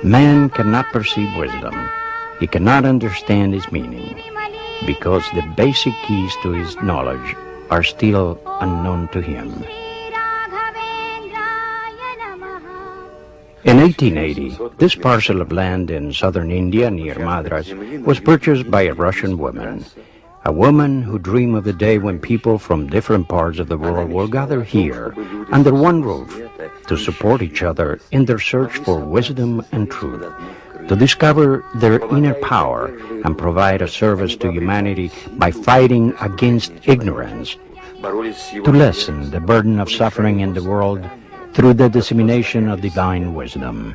Man cannot perceive wisdom. He cannot understand its meaning, because the basic keys to his knowledge are still unknown to him. In 1880, this parcel of land in southern India near Madras was purchased by a Russian woman, a woman who dreamed of the day when people from different parts of the world will gather here under one roof to support each other in their search for wisdom and truth, to discover their inner power and provide a service to humanity by fighting against ignorance, to lessen the burden of suffering in the world through the dissemination of divine wisdom.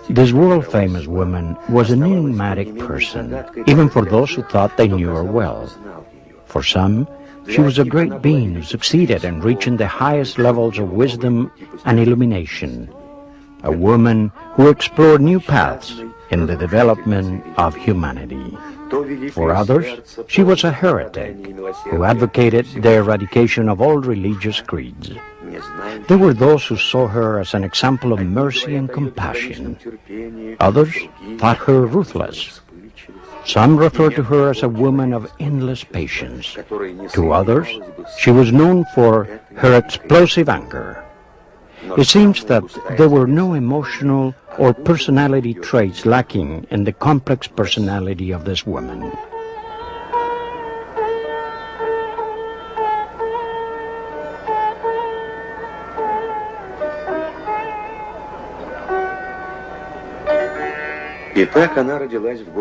This world-famous woman was an enigmatic person, even for those who thought they knew her well. For some, she was a great being who succeeded in reaching the highest levels of wisdom and illumination, a woman who explored new paths in the development of humanity. For others, she was a heretic who advocated the eradication of all religious creeds. There were those who saw her as an example of mercy and compassion. Others thought her ruthless. Some referred to her as a woman of endless patience. To others, she was known for her explosive anger. It seems that there were no emotional or personality traits lacking in the complex personality of this woman.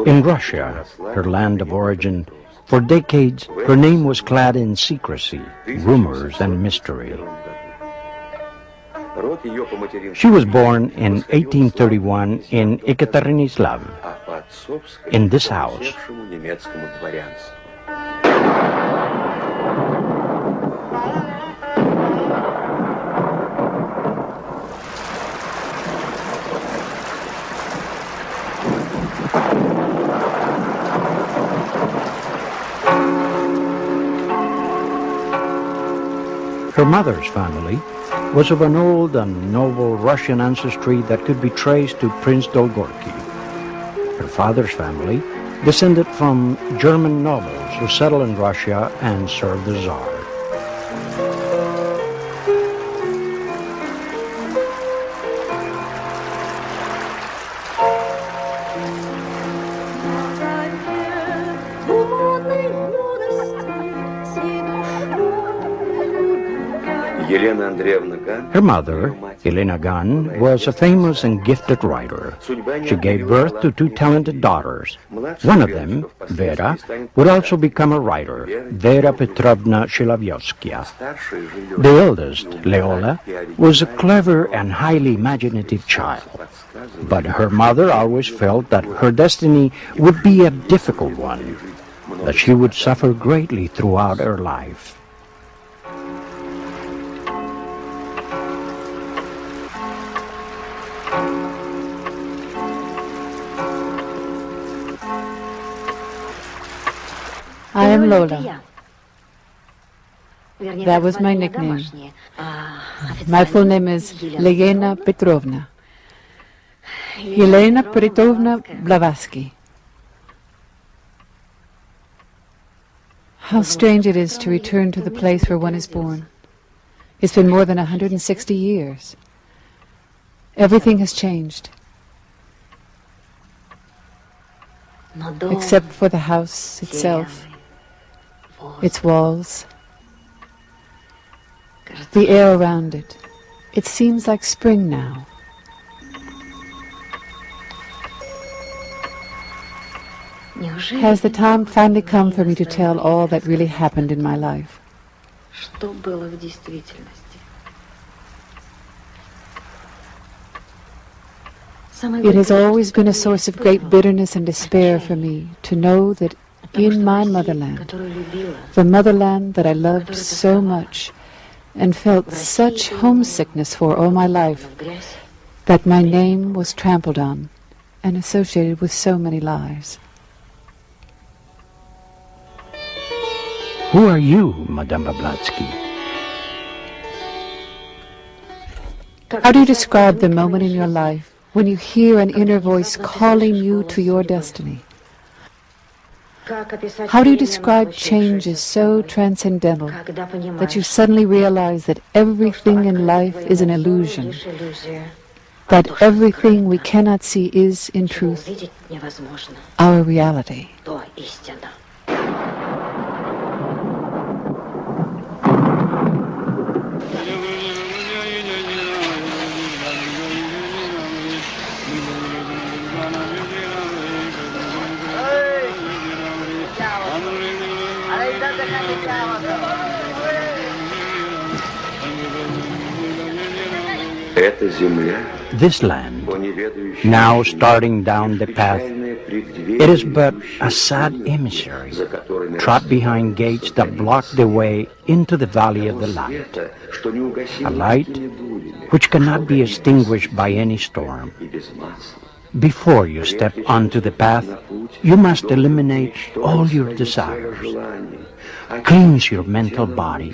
In Russia, her land of origin, for decades her name was clad in secrecy, rumors, and mystery. She was born in 1831 in Ekaterinslav, in this house. Her mother's family was of an old and noble Russian ancestry that could be traced to Prince Dolgorsky. Her father's family descended from German nobles who settled in Russia and served the Tsar. Her mother, Helena Gan, was a famous and gifted writer. She gave birth to two talented daughters. One of them, Vera, would also become a writer, Helena Petrovna Blavatsky. The eldest, Leola, was a clever and highly imaginative child. But her mother always felt that her destiny would be a difficult one, that she would suffer greatly throughout her life. I am Lola. That was my nickname. My full name is Helena Petrovna. Helena Petrovna Blavatsky. How strange it is to return to the place where one is born. It's been more than 160 years. Everything has changed. Except for the house itself, its walls, the air around it. It seems like spring now. Has the time finally come for me to tell all that really happened in my life? It has always been a source of great bitterness and despair for me to know that in my motherland, the motherland that I loved so much and felt such homesickness for all my life, that my name was trampled on and associated with so many lies. Who are you, Madame Blavatsky? How do you describe the moment in your life when you hear an inner voice calling you to your destiny? How do you describe changes so transcendental that you suddenly realize that everything in life is an illusion, that everything we cannot see is, in truth, our reality? This land, now starting down the path, it is but a sad emissary, trapped behind gates that block the way into the valley of the light, a light which cannot be extinguished by any storm. Before you step onto the path, you must eliminate all your desires, cleanse your mental body,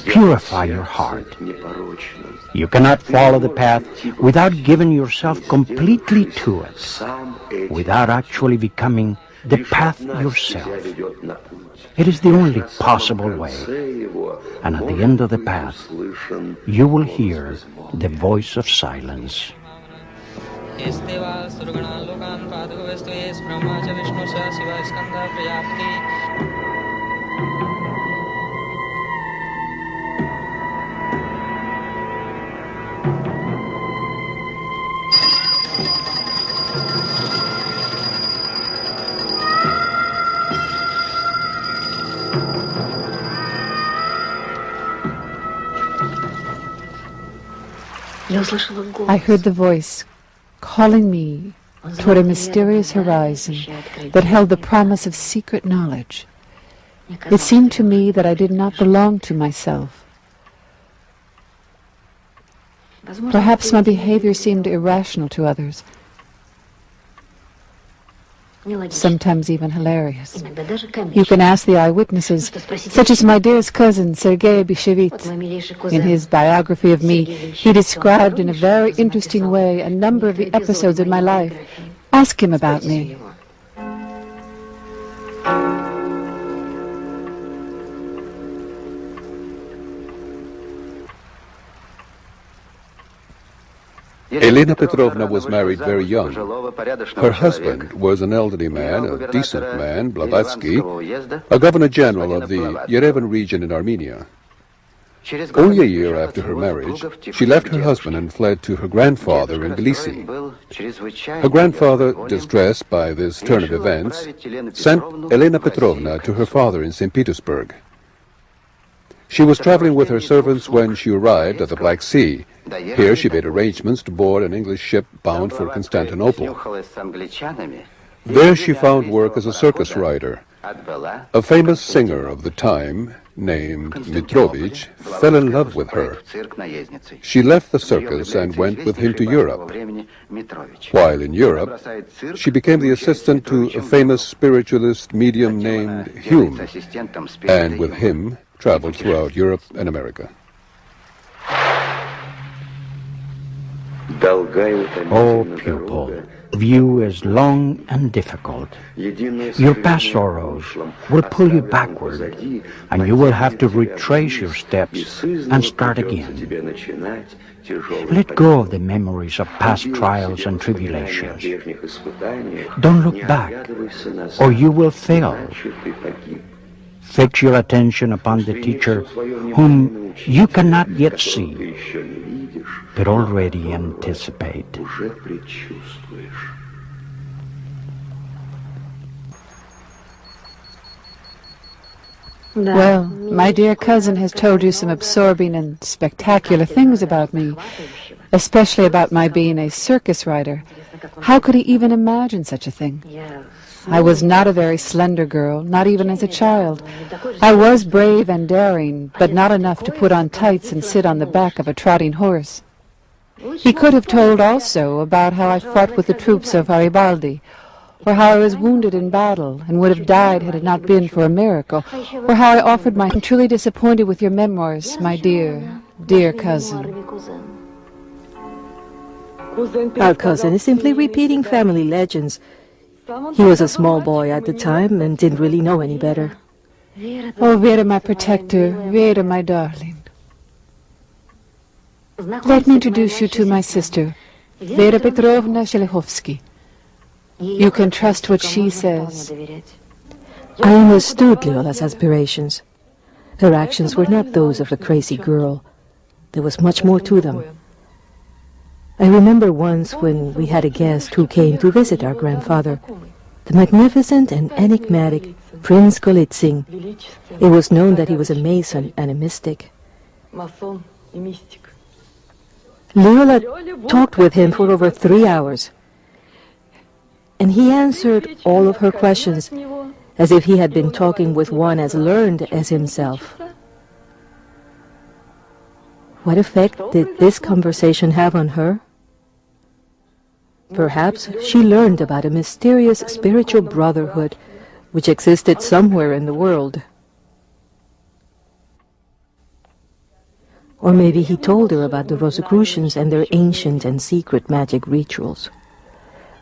purify your heart. You cannot follow the path without giving yourself completely to it, without actually becoming the path yourself. It is the only possible way, and at the end of the path, you will hear the voice of silence. I heard the voice calling me toward a mysterious horizon that held the promise of secret knowledge. It seemed to me that I did not belong to myself. Perhaps my behavior seemed irrational to others, sometimes even hilarious. You can ask the eyewitnesses, such as my dearest cousin, Sergei Bishevit. In his biography of me, he described in a very interesting way a number of the episodes of my life. Ask him about me. Helena Petrovna was married very young. Her husband was an elderly man, a decent man, Blavatsky, a governor-general of the Yerevan region in Armenia. Only a year after her marriage, she left her husband and fled to her grandfather in Tbilisi. Her grandfather, distressed by this turn of events, sent Helena Petrovna to her father in St. Petersburg. She was traveling with her servants when she arrived at the Black Sea. Here she made arrangements to board an English ship bound for Constantinople. There she found work as a circus rider. A famous singer of the time, named Mitrovich, fell in love with her. She left the circus and went with him to Europe. While in Europe, she became the assistant to a famous spiritualist medium named Hume, and with him traveled throughout Europe and America. O pupil, view is long and difficult. Your past sorrows will pull you backward, and you will have to retrace your steps and start again. Let go of the memories of past trials and tribulations. Don't look back, or you will fail. Fix your attention upon the teacher whom you cannot yet see, but already anticipate. Well, my dear cousin has told you some absorbing and spectacular things about me, especially about my being a circus rider. How could he even imagine such a thing? I was not a very slender girl, not even as a child. I was brave and daring, but not enough to put on tights and sit on the back of a trotting horse. He could have told also about how I fought with the troops of Garibaldi, or how I was wounded in battle and would have died had it not been for a miracle, or how I offered my... I'm truly disappointed with your memoirs, my dear, dear cousin. Our cousin is simply repeating family legends. He was a small boy at the time and didn't really know any better. Oh, Vera, my protector, Vera, my darling. Let me introduce you to my sister, Helena Petrovna Blavatsky. You can trust what she says. I understood Leola's aspirations. Her actions were not those of a crazy girl. There was much more to them. I remember once when we had a guest who came to visit our grandfather, the magnificent and enigmatic Prince Golitsyn. It was known that he was a Mason and a mystic. Leola talked with him for over 3 hours, and he answered all of her questions as if he had been talking with one as learned as himself. What effect did this conversation have on her? Perhaps she learned about a mysterious spiritual brotherhood which existed somewhere in the world. Or maybe he told her about the Rosicrucians and their ancient and secret magic rituals.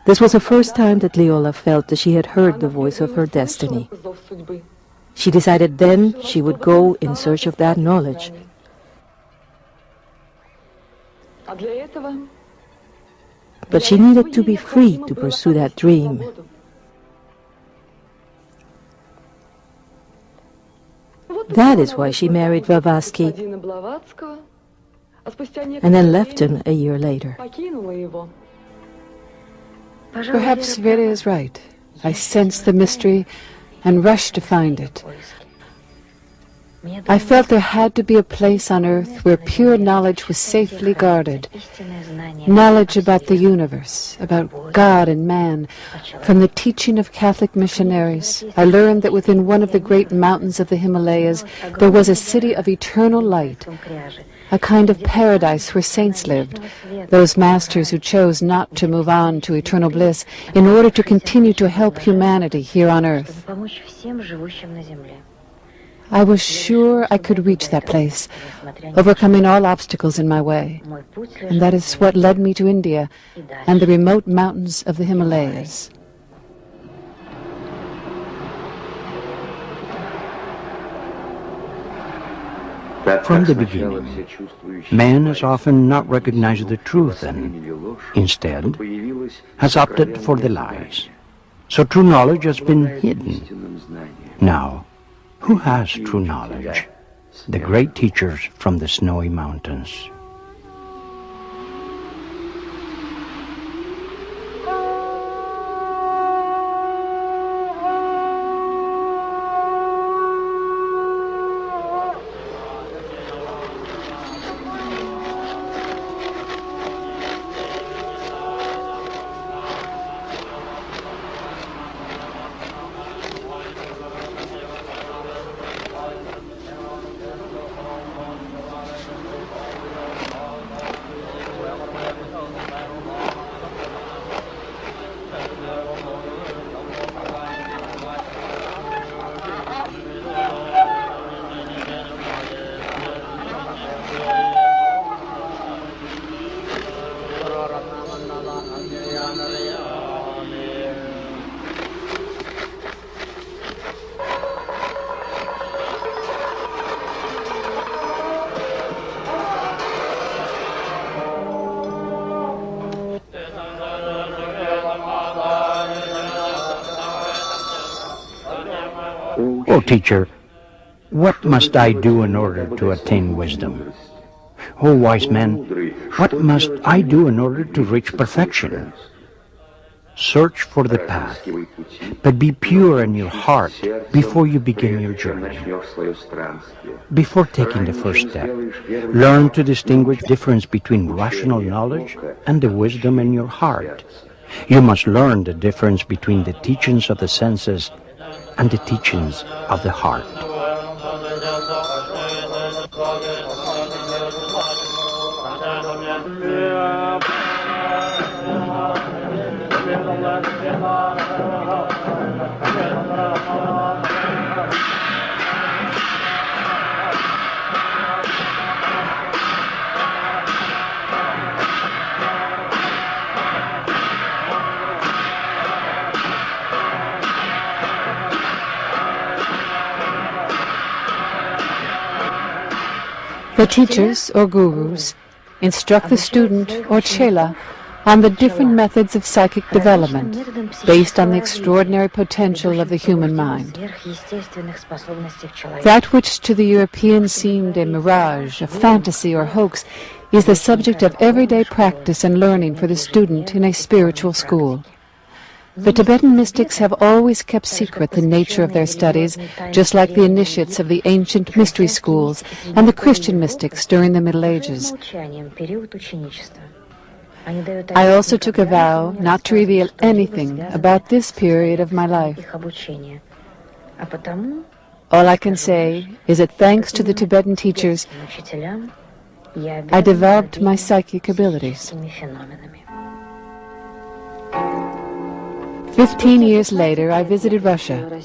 This was the first time that Leola felt that she had heard the voice of her destiny. She decided then she would go in search of that knowledge. But she needed to be free to pursue that dream. That is why she married Blavatsky and then left him a year later. Perhaps Vera is right. I sensed the mystery and rushed to find it. I felt there had to be a place on earth where pure knowledge was safely guarded. Knowledge about the universe, about God and man. From the teaching of Catholic missionaries, I learned that within one of the great mountains of the Himalayas there was a city of eternal light, a kind of paradise where saints lived, those masters who chose not to move on to eternal bliss in order to continue to help humanity here on earth. I was sure I could reach that place, overcoming all obstacles in my way. And that is what led me to India and the remote mountains of the Himalayas. From the beginning, man has often not recognized the truth and, instead, has opted for the lies. So true knowledge has been hidden. Now, who has true knowledge? The great teachers from the snowy mountains. Oh, teacher, what must I do in order to attain wisdom? Oh, wise man, what must I do in order to reach perfection? Search for the path, but be pure in your heart before you begin your journey. Before taking the first step, learn to distinguish the difference between rational knowledge and the wisdom in your heart. You must learn the difference between the teachings of the senses and the teachings of the heart. The teachers, or gurus, instruct the student, or chela, on the different methods of psychic development based on the extraordinary potential of the human mind. That which to the European seemed a mirage, a fantasy or hoax is the subject of everyday practice and learning for the student in a spiritual school. The Tibetan mystics have always kept secret the nature of their studies, just like the initiates of the ancient mystery schools and the Christian mystics during the Middle Ages. I also took a vow not to reveal anything about this period of my life. All I can say is that thanks to the Tibetan teachers, I developed my psychic abilities. 15 years later, I visited Russia.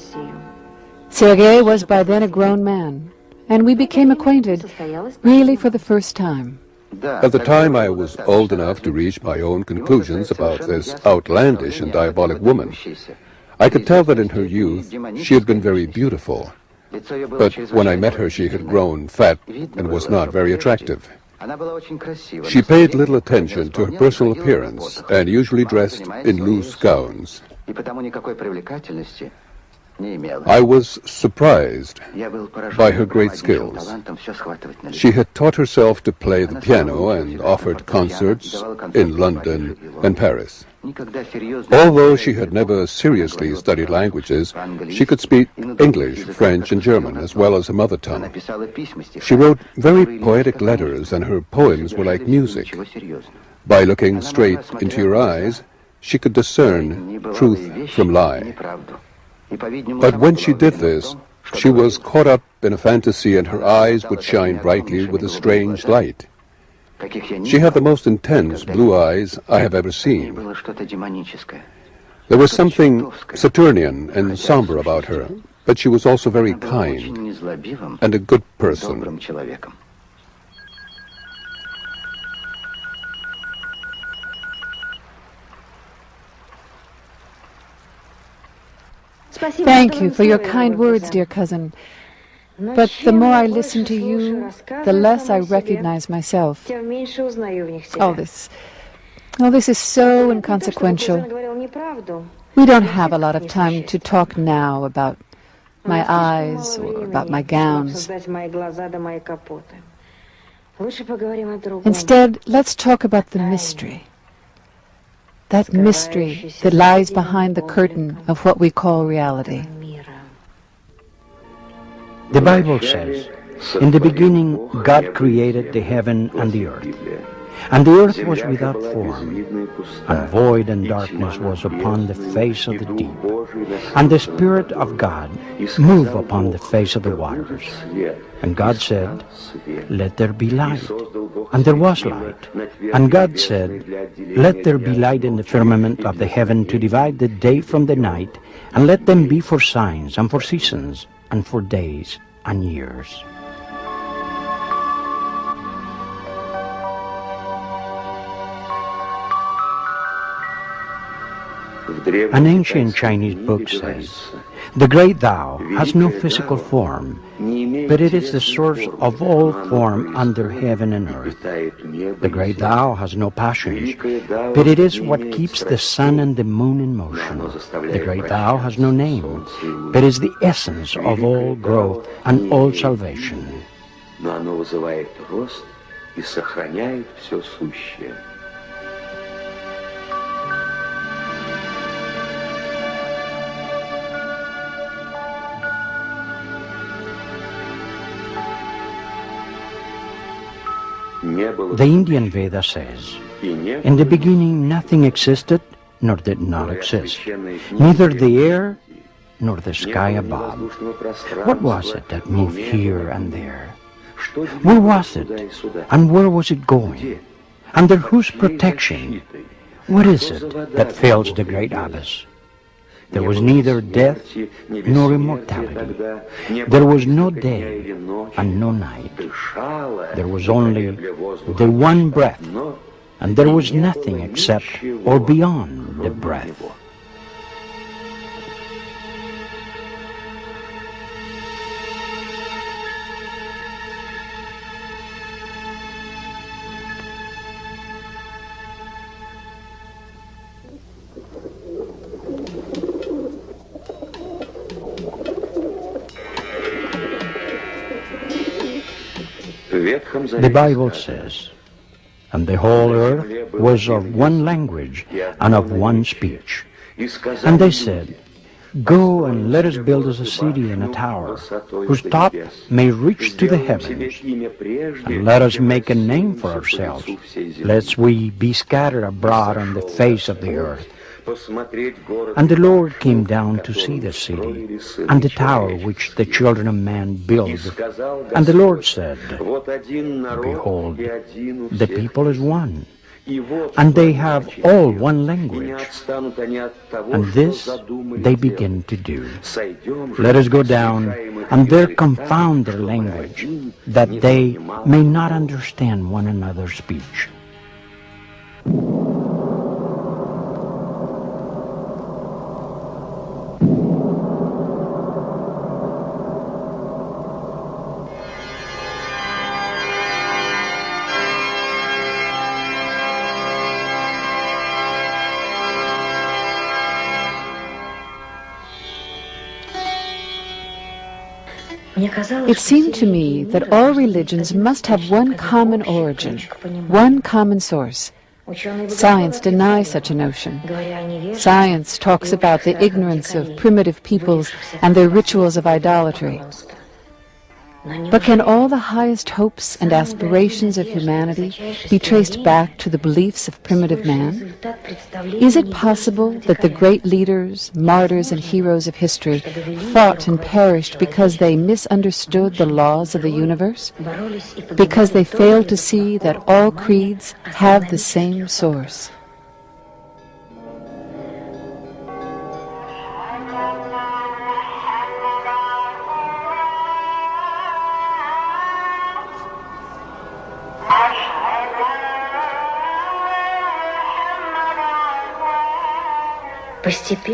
Sergei was by then a grown man, and we became acquainted really for the first time. At the time, I was old enough to reach my own conclusions about this outlandish and diabolic woman. I could tell that in her youth she had been very beautiful, but when I met her she had grown fat and was not very attractive. She paid little attention to her personal appearance and usually dressed in loose gowns. I was surprised by her great skills. She had taught herself to play the piano and offered concerts in London and Paris. Although she had never seriously studied languages, she could speak English, French, and German, as well as her mother tongue. She wrote very poetic letters, and her poems were like music. By looking straight into your eyes, she could discern truth from lie. But when she did this, she was caught up in a fantasy, and her eyes would shine brightly with a strange light. She had the most intense blue eyes I have ever seen. There was something Saturnian and somber about her, but she was also very kind and a good person. Thank you for your kind words, dear cousin. But the more I listen to you, the less I recognize myself. All this is so inconsequential. We don't have a lot of time to talk now about my eyes or about my gowns. Instead, let's talk about the mystery. That mystery that lies behind the curtain of what we call reality. The Bible says, "In the beginning God created the heaven and the earth. And the earth was without form, and void and darkness was upon the face of the deep. And the Spirit of God moved upon the face of the waters. And God said, Let there be light. And there was light. And God said, Let there be light in the firmament of the heaven to divide the day from the night, and let them be for signs, and for seasons, and for days and years." An ancient Chinese book says, "The great Tao has no physical form, but it is the source of all form under heaven and earth. The great Tao has no passions, but it is what keeps the sun and the moon in motion. The great Tao has no name, but is the essence of all growth and all salvation." Но оно вызывает рост и сохраняет все сущее. The Indian Veda says, "In the beginning nothing existed, nor did not exist, neither the air nor the sky above. What was it that moved here and there? Where was it, and where was it going? Under whose protection? What is it that fills the great abyss? There was neither death nor immortality. There was no day and no night. There was only the one breath, and there was nothing except or beyond the breath." The Bible says, "And the whole earth was of one language and of one speech. And they said, Go and let us build us a city and a tower, whose top may reach to the heavens. And let us make a name for ourselves, lest we be scattered abroad on the face of the earth. And the Lord came down to see the city, and the tower which the children of man build. And the Lord said, Behold, the people is one, and they have all one language. And this they begin to do. Let us go down, and there confound their language, that they may not understand one another's speech." It seemed to me that all religions must have one common origin, one common source. Science denies such a notion. Science talks about the ignorance of primitive peoples and their rituals of idolatry. But can all the highest hopes and aspirations of humanity be traced back to the beliefs of primitive man? Is it possible that the great leaders, martyrs, and heroes of history fought and perished because they misunderstood the laws of the universe? Because they failed to see that all creeds have the same source?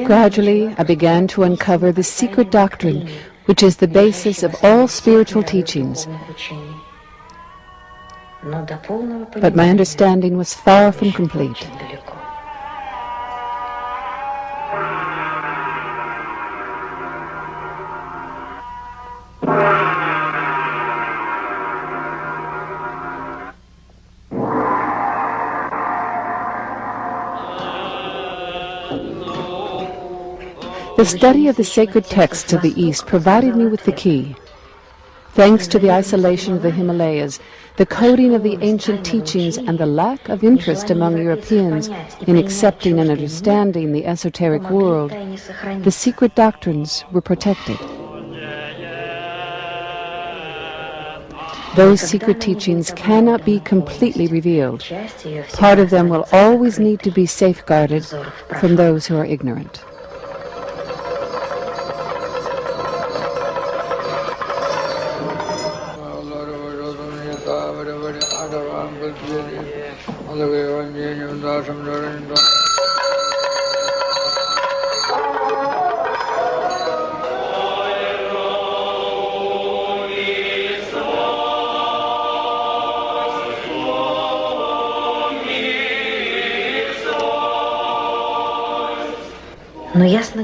Gradually, I began to uncover the secret doctrine, which is the basis of all spiritual teachings. But my understanding was far from complete. The study of the sacred texts of the East provided me with the key. Thanks to the isolation of the Himalayas, the coding of the ancient teachings, and the lack of interest among Europeans in accepting and understanding the esoteric world, the secret doctrines were protected. Those secret teachings cannot be completely revealed. Part of them will always need to be safeguarded from those who are ignorant.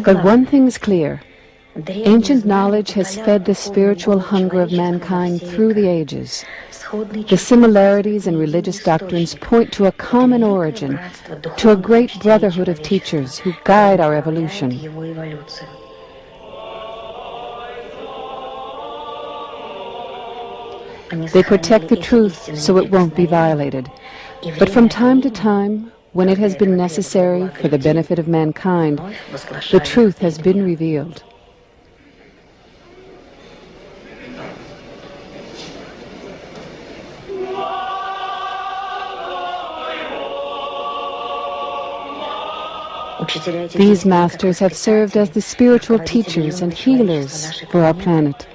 But one thing is clear. Ancient knowledge has fed the spiritual hunger of mankind through the ages. The similarities in religious doctrines point to a common origin, to a great brotherhood of teachers who guide our evolution. They protect the truth so it won't be violated. But from time to time, when it has been necessary for the benefit of mankind, the truth has been revealed. These masters have served as the spiritual teachers and healers for our planet.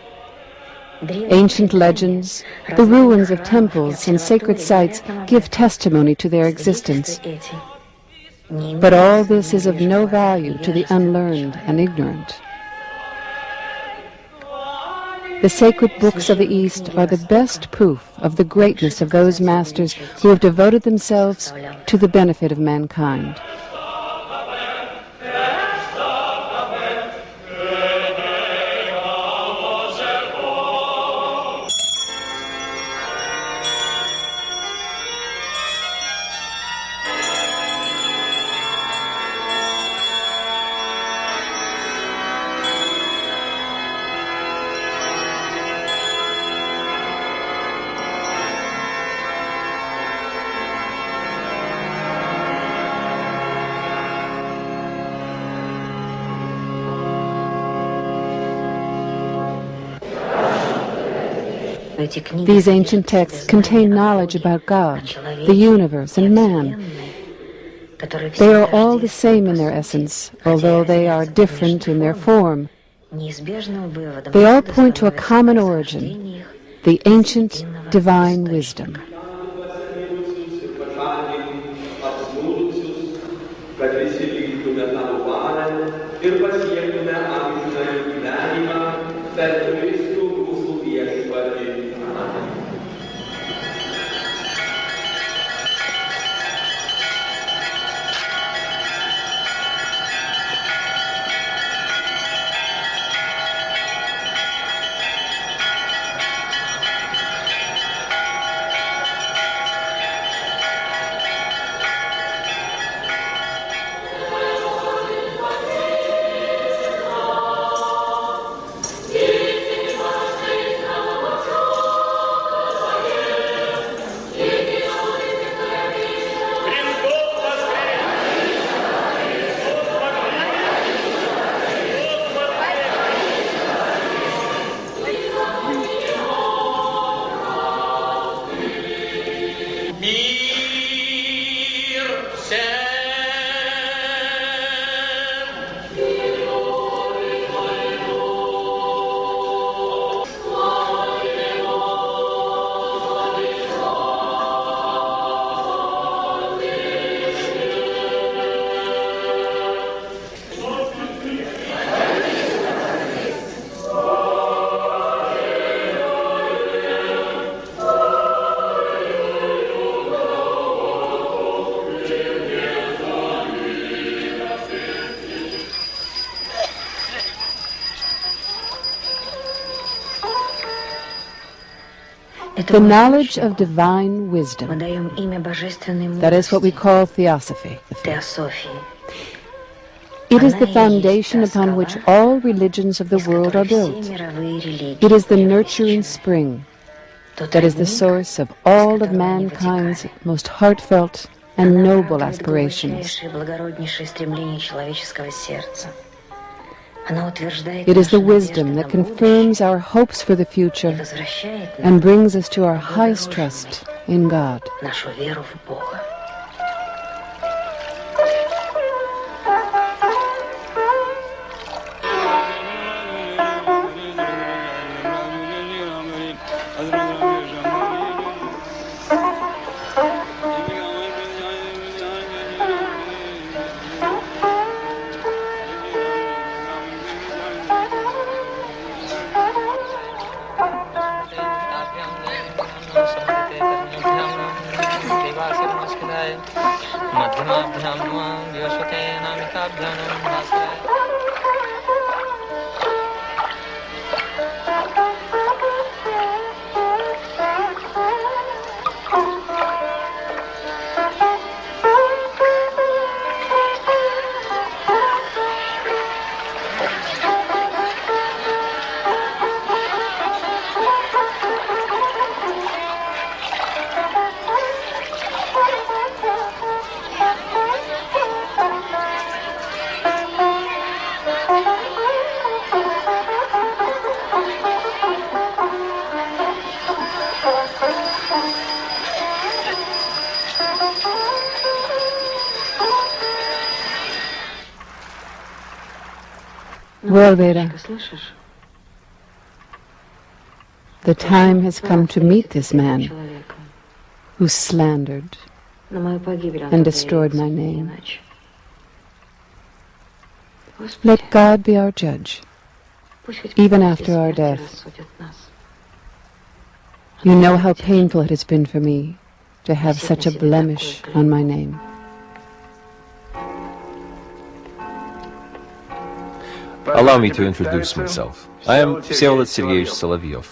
Ancient legends, the ruins of temples and sacred sites give testimony to their existence. But all this is of no value to the unlearned and ignorant. The sacred books of the East are the best proof of the greatness of those masters who have devoted themselves to the benefit of mankind. These ancient texts contain knowledge about God, the universe, and man. They are all the same in their essence, although they are different in their form. They all point to a common origin, the ancient divine wisdom. The knowledge of divine wisdom. That is what we call theosophy. It is the foundation upon which all religions of the world are built. It is the nurturing spring that is the source of all of mankind's most heartfelt and noble aspirations. It is the wisdom that confirms our hopes for the future and brings us to our highest trust in God. Well, Vera, the time has come to meet this man who slandered and destroyed my name. Let God be our judge, even after our death. You know how painful it has been for me to have such a blemish on my name. Allow me to introduce myself. I am Всеволод Sergeyevich Solovyov.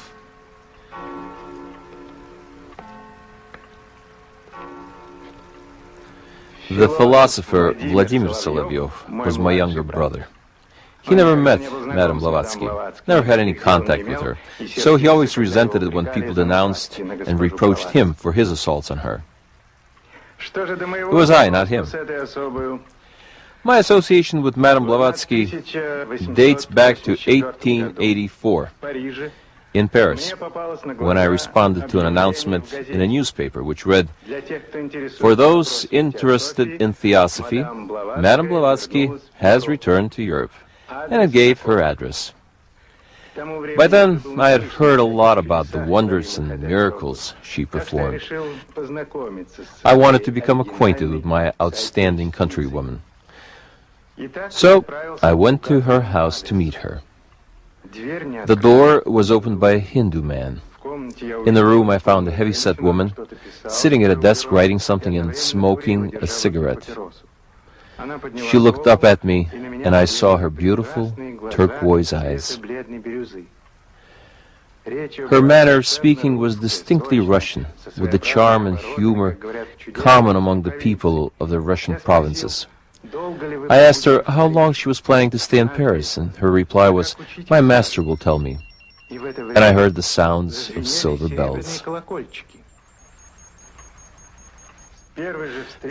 The philosopher Vladimir Solovyov was my younger brother. He never met Madame Blavatsky, never had any contact with her, so he always resented it when people denounced and reproached him for his assaults on her. It was I, not him. My association with Madame Blavatsky dates back to 1884. in Paris, when I responded to an announcement in a newspaper which read, "For those interested in theosophy, Madame Blavatsky has returned to Europe," and it gave her address. By then, I had heard a lot about the wonders and miracles she performed. I wanted to become acquainted with my outstanding countrywoman. So, I went to her house to meet her. The door was opened by a Hindu man. In the room I found a heavy-set woman, sitting at a desk writing something and smoking a cigarette. She looked up at me, and I saw her beautiful turquoise eyes. Her manner of speaking was distinctly Russian, with the charm and humor common among the people of the Russian provinces. I asked her how long she was planning to stay in Paris, and her reply was, "My master will tell me." And I heard the sounds of silver bells.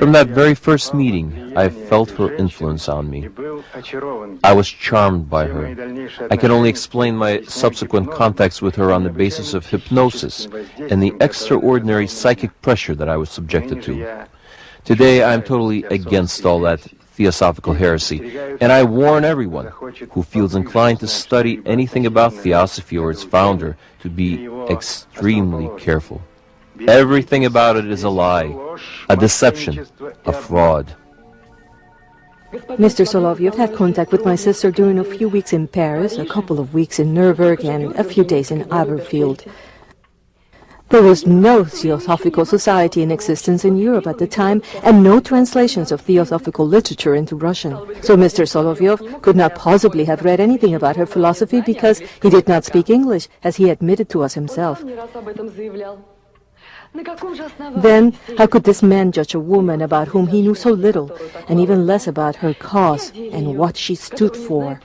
From that very first meeting, I felt her influence on me. I was charmed by her. I can only explain my subsequent contacts with her on the basis of hypnosis and the extraordinary psychic pressure that I was subjected to. Today, I am totally against all that theosophical heresy, and I warn everyone who feels inclined to study anything about theosophy or its founder to be extremely careful. Everything about it is a lie, a deception, a fraud. Mr. Soloviev had contact with my sister during a few weeks in Paris, a couple of weeks in Nuremberg, and a few days in Aberfield. There was no Theosophical Society in existence in Europe at the time, and no translations of Theosophical literature into Russian. So Mr. Soloviev could not possibly have read anything about her philosophy because he did not speak English, as he admitted to us himself. Then, how could this man judge a woman about whom he knew so little, and even less about her cause and what she stood for?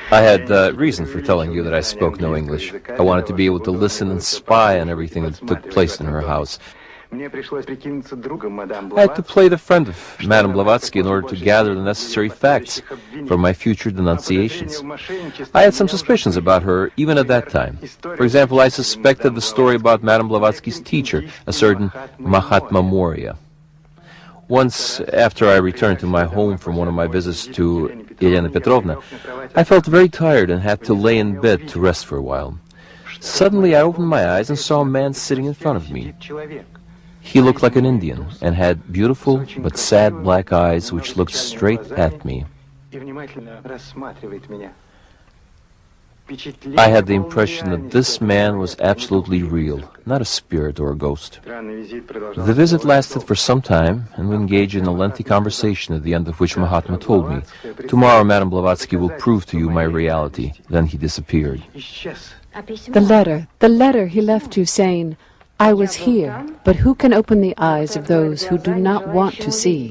I had reason for telling you that I spoke no English. I wanted to be able to listen and spy on everything that took place in her house. I had to play the friend of Madame Blavatsky in order to gather the necessary facts for my future denunciations. I had some suspicions about her even at that time. For example, I suspected the story about Madame Blavatsky's teacher, a certain Mahatma Moria. Once, after I returned to my home from one of my visits to Helena Petrovna, I felt very tired and had to lay in bed to rest for a while. Suddenly I opened my eyes and saw a man sitting in front of me. He looked like an Indian and had beautiful but sad black eyes which looked straight at me. I had the impression that this man was absolutely real, not a spirit or a ghost. The visit lasted for some time, and we engaged in a lengthy conversation, at the end of which Mahatma told me, "Tomorrow Madame Blavatsky will prove to you my reality." Then he disappeared. The letter he left you saying, "I was here, but who can open the eyes of those who do not want to see?"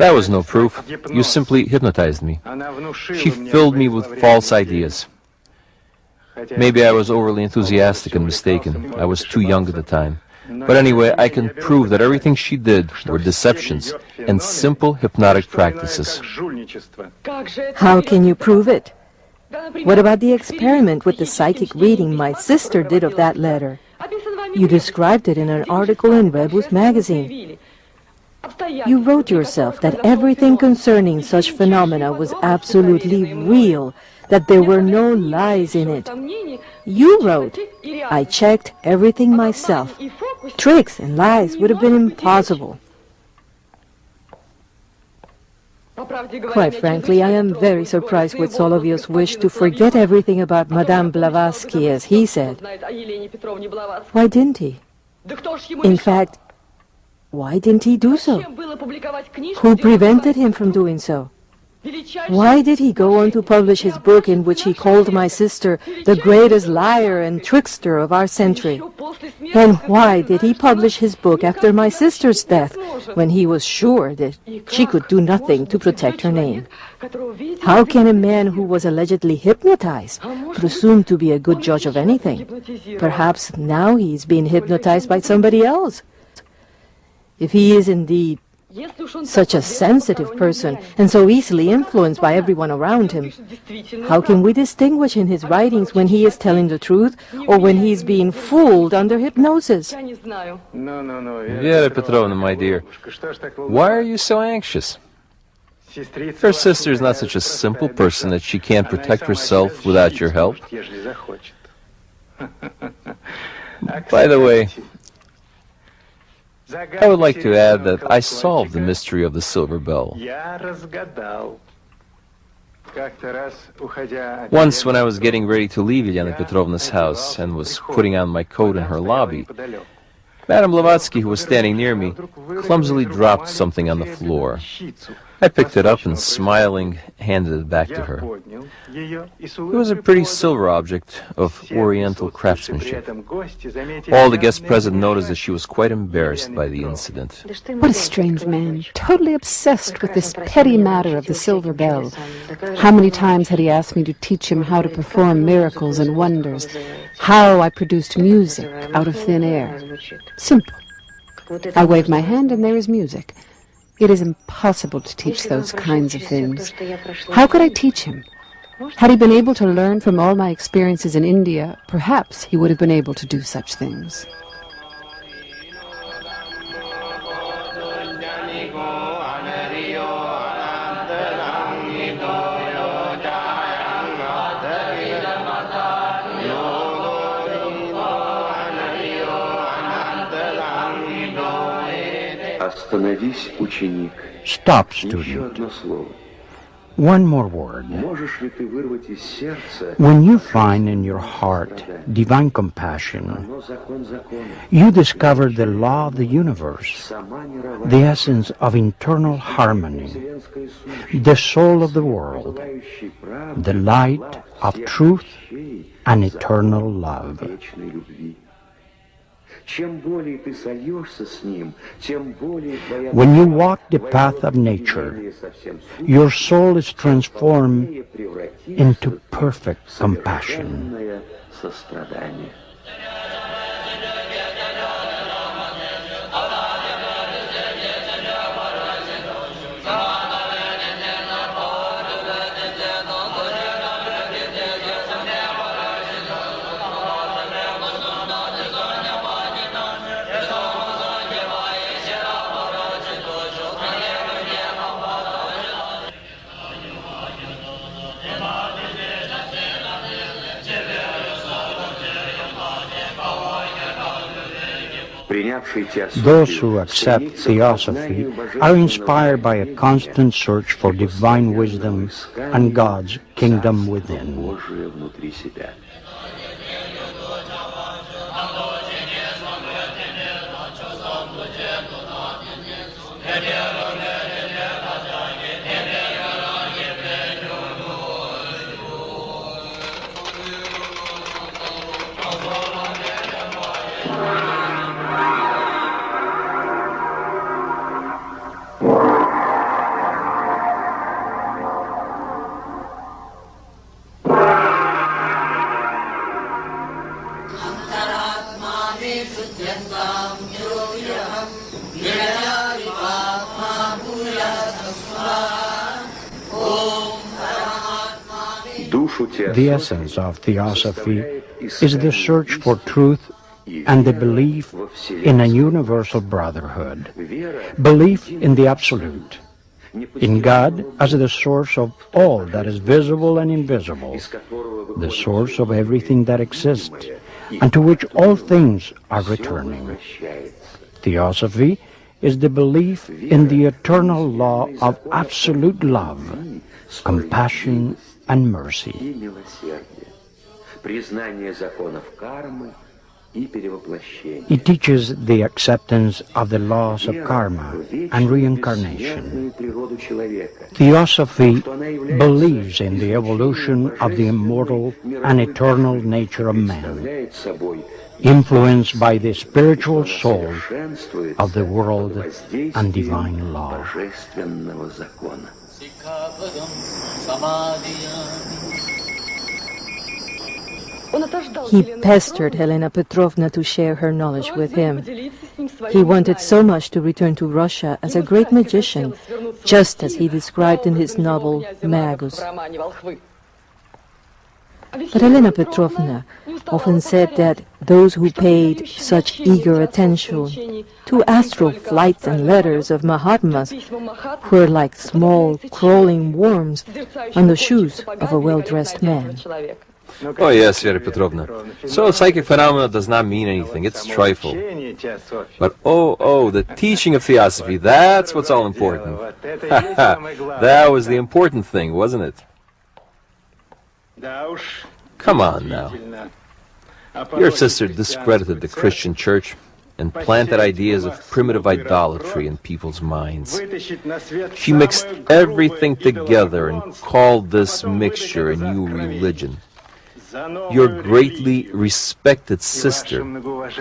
That was no proof. You simply hypnotized me. She filled me with false ideas. Maybe I was overly enthusiastic and mistaken. I was too young at the time. But anyway, I can prove that everything she did were deceptions and simple hypnotic practices. How can you prove it? What about the experiment with the psychic reading my sister did of that letter? You described it in an article in Rebus magazine. You wrote yourself that everything concerning such phenomena was absolutely real, that there were no lies in it. You wrote, "I checked everything myself. Tricks and lies would have been impossible." Quite frankly, I am very surprised with Soloviev's wish to forget everything about Madame Blavatsky, as he said. Why didn't he? In fact, why didn't he do so? Who prevented him from doing so? Why did he go on to publish his book in which he called my sister the greatest liar and trickster of our century? And why did he publish his book after my sister's death, when he was sure that she could do nothing to protect her name? How can a man who was allegedly hypnotized presume to be a good judge of anything? Perhaps now he is being hypnotized by somebody else. If he is indeed Such a sensitive person, and so easily influenced by everyone around him. How can we distinguish in his writings when he is telling the truth or when he is being fooled under hypnosis? Vera Petrovna, my dear, why are you so anxious? Your sister is not such a simple person that she can't protect herself without your help. By the way, I would like to add that I solved the mystery of the silver bell. Once, when I was getting ready to leave Helena Petrovna's house and was putting on my coat in her lobby, Madame Blavatsky, who was standing near me, clumsily dropped something on the floor. I picked it up and, smiling, handed it back to her. It was a pretty silver object of oriental craftsmanship. All the guests present noticed that she was quite embarrassed by the incident. What a strange man, totally obsessed with this petty matter of the silver bell. How many times had he asked me to teach him how to perform miracles and wonders, how I produced music out of thin air. Simple. I wave my hand and there is music. It is impossible to teach those kinds of things. How could I teach him? Had he been able to learn from all my experiences in India, perhaps he would have been able to do such things. Stop, student. One more word. When you find in your heart divine compassion, you discover the law of the universe, the essence of internal harmony, the soul of the world, the light of truth and eternal love. When you walk the path of nature, your soul is transformed into perfect compassion. Those who accept Theosophy are inspired by a constant search for divine wisdom and God's kingdom within. The essence of Theosophy is the search for truth and the belief in a universal brotherhood, belief in the Absolute, in God as the source of all that is visible and invisible, the source of everything that exists, and to which all things are returning. Theosophy is the belief in the eternal law of absolute love, compassion, and mercy. It teaches the acceptance of the laws of karma and reincarnation. Theosophy believes in the evolution of the immortal and eternal nature of man, influenced by the spiritual soul of the world and divine law. He pestered Helena Petrovna to share her knowledge with him. He wanted so much to return to Russia as a great magician, just as he described in his novel Magus. But Helena Petrovna often said that those who paid such eager attention to astral flights and letters of Mahatmas were like small crawling worms on the shoes of a well-dressed man. Oh yes, Vera Petrovna. So psychic phenomena does not mean anything. It's trifle. But the teaching of Theosophy, that's what's all important. That was the important thing, wasn't it? Come on now. Your sister discredited the Christian church and planted ideas of primitive idolatry in people's minds. She mixed everything together and called this mixture a new religion. Your greatly respected sister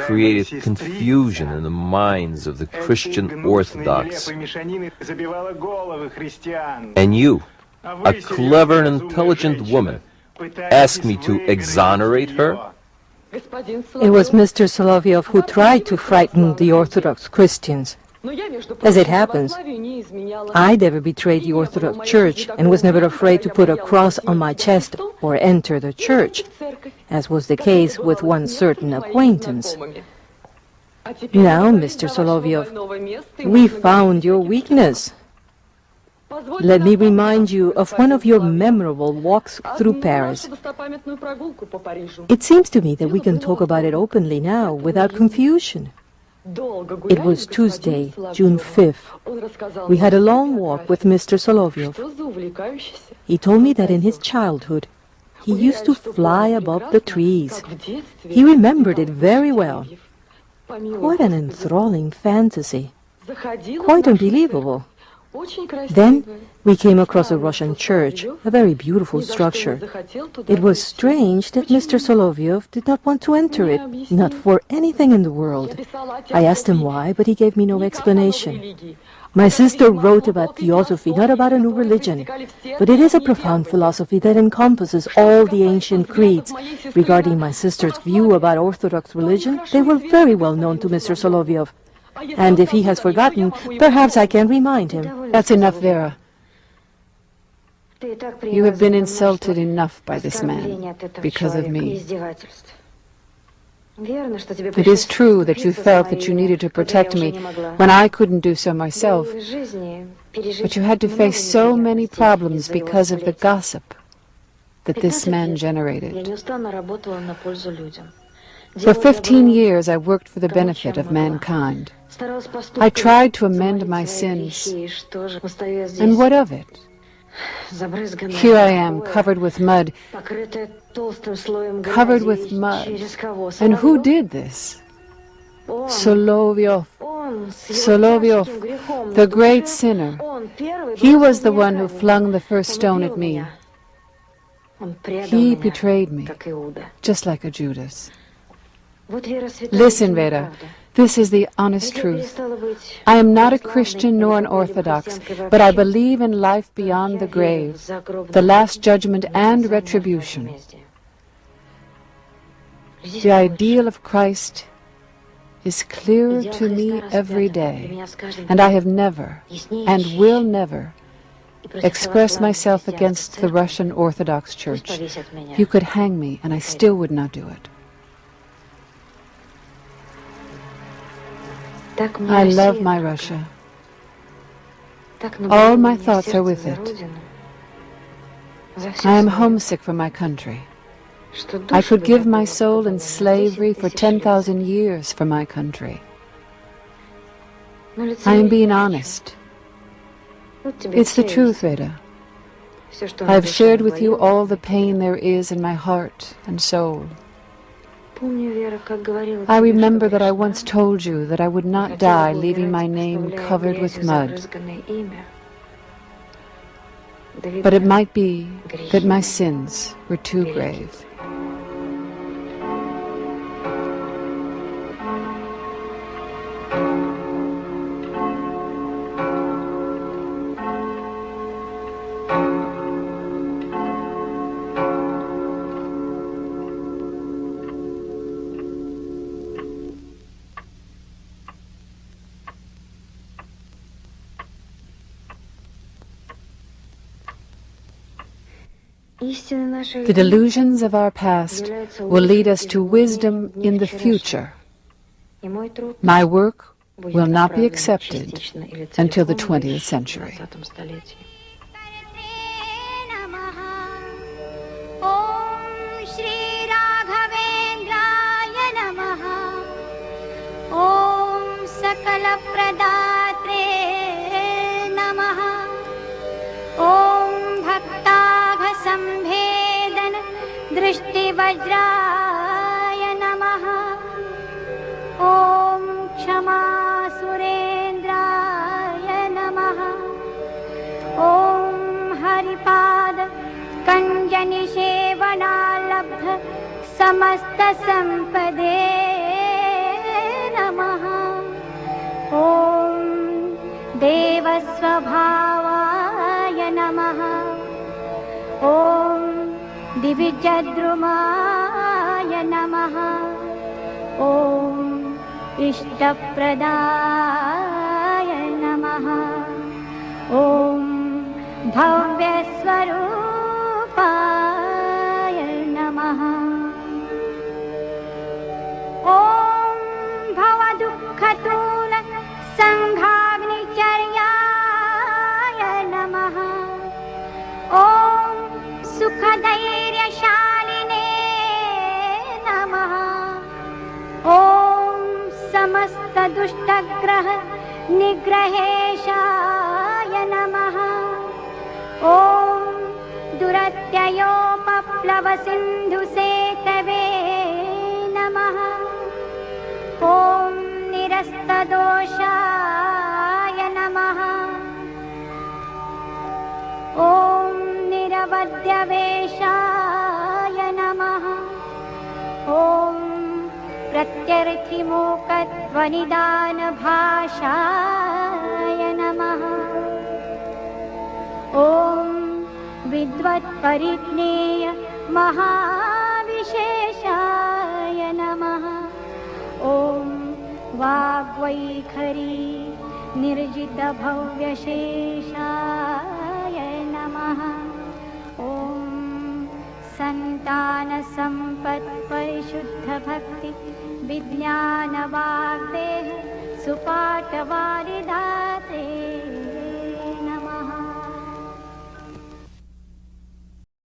created confusion in the minds of the Christian Orthodox. And you, a clever and intelligent woman, asked me to exonerate her? It was Mr. Solovyov who tried to frighten the Orthodox Christians. As it happens, I never betrayed the Orthodox Church and was never afraid to put a cross on my chest or enter the church, as was the case with one certain acquaintance. Now, Mr. Solovyov, we found your weakness. Let me remind you of one of your memorable walks through Paris. It seems to me that we can talk about it openly now, without confusion. It was Tuesday, June 5th. We had a long walk with Mr. Solovyov. He told me that in his childhood, he used to fly above the trees. He remembered it very well. What an enthralling fantasy. Quite unbelievable. Then we came across a Russian church, a very beautiful structure. It was strange that Mr. Solovyov did not want to enter it, not for anything in the world. I asked him why, but he gave me no explanation. My sister wrote about Theosophy, not about a new religion, but it is a profound philosophy that encompasses all the ancient creeds. Regarding my sister's view about Orthodox religion, they were very well known to Mr. Solovyov. And if he has forgotten, perhaps I can remind him. That's enough, Vera. You have been insulted enough by this man because of me. It is true that you felt that you needed to protect me when I couldn't do so myself, but you had to face so many problems because of the gossip that this man generated. For 15 years I worked for the benefit of mankind. I tried to amend my sins, and what of it? Here I am, covered with mud, and who did this? Solovyov, the great sinner. He was the one who flung the first stone at me. He betrayed me, just like a Judas. Listen, Vera, this is the honest truth. I am not a Christian nor an Orthodox, but I believe in life beyond the grave, the last judgment and retribution. The ideal of Christ is clearer to me every day, and I have never, and will never, express myself against the Russian Orthodox Church. You could hang me, and I still would not do it. I love my Russia. All my thoughts are with it. I am homesick for my country. I could give my soul in slavery for 10,000 years for my country. I am being honest. It's the truth, Vera. I have shared with you all the pain there is in my heart and soul. I remember that I once told you that I would not die leaving my name covered with mud. But it might be that my sins were too grave. The delusions of our past will lead us to wisdom in the future. My work will not be accepted until the 20th century. सकलप्रदात्रे नमः ॐ भक्ताघसंभेदन दृष्टिवज्राय नमः ॐ क्षमासुरेन्द्राय नमः ॐ हरिपाद कञ्जनिषेवणालब्ध समस्तसम्पदे नमः ॐ देवस्वभावाय नमः ॐ दिविजद्रुमाय नमः ॐ इष्टप्रदाय नमः ॐ भव्यस्वरूपाय नमः ॐ भवदुःखतूल संघाग्निचर्याय नमः ॐ सुखधैर्यशालिने नमः ॐ समस्तदुष्टग्रह निग्रहेशाय नमः ॐ दुरत्ययोपप्लवसिन्धुसेतवे नमः ॐ निरस्तदोषाय नमः ॐ निरवध्यवेशाय नमः ॐ प्रत्यर्थिमूकध्वनिदानभाषाय नमः ॐ विद्वत्परिज्ञेय महाविशेषाय नमः ॐ वाग्वैखरी निर्जितभव्यशेषाय नमः ॐ सन्तानसम्पत्परिशुद्धभक्ति विज्ञानवाग्देह सुपाठवारिधाते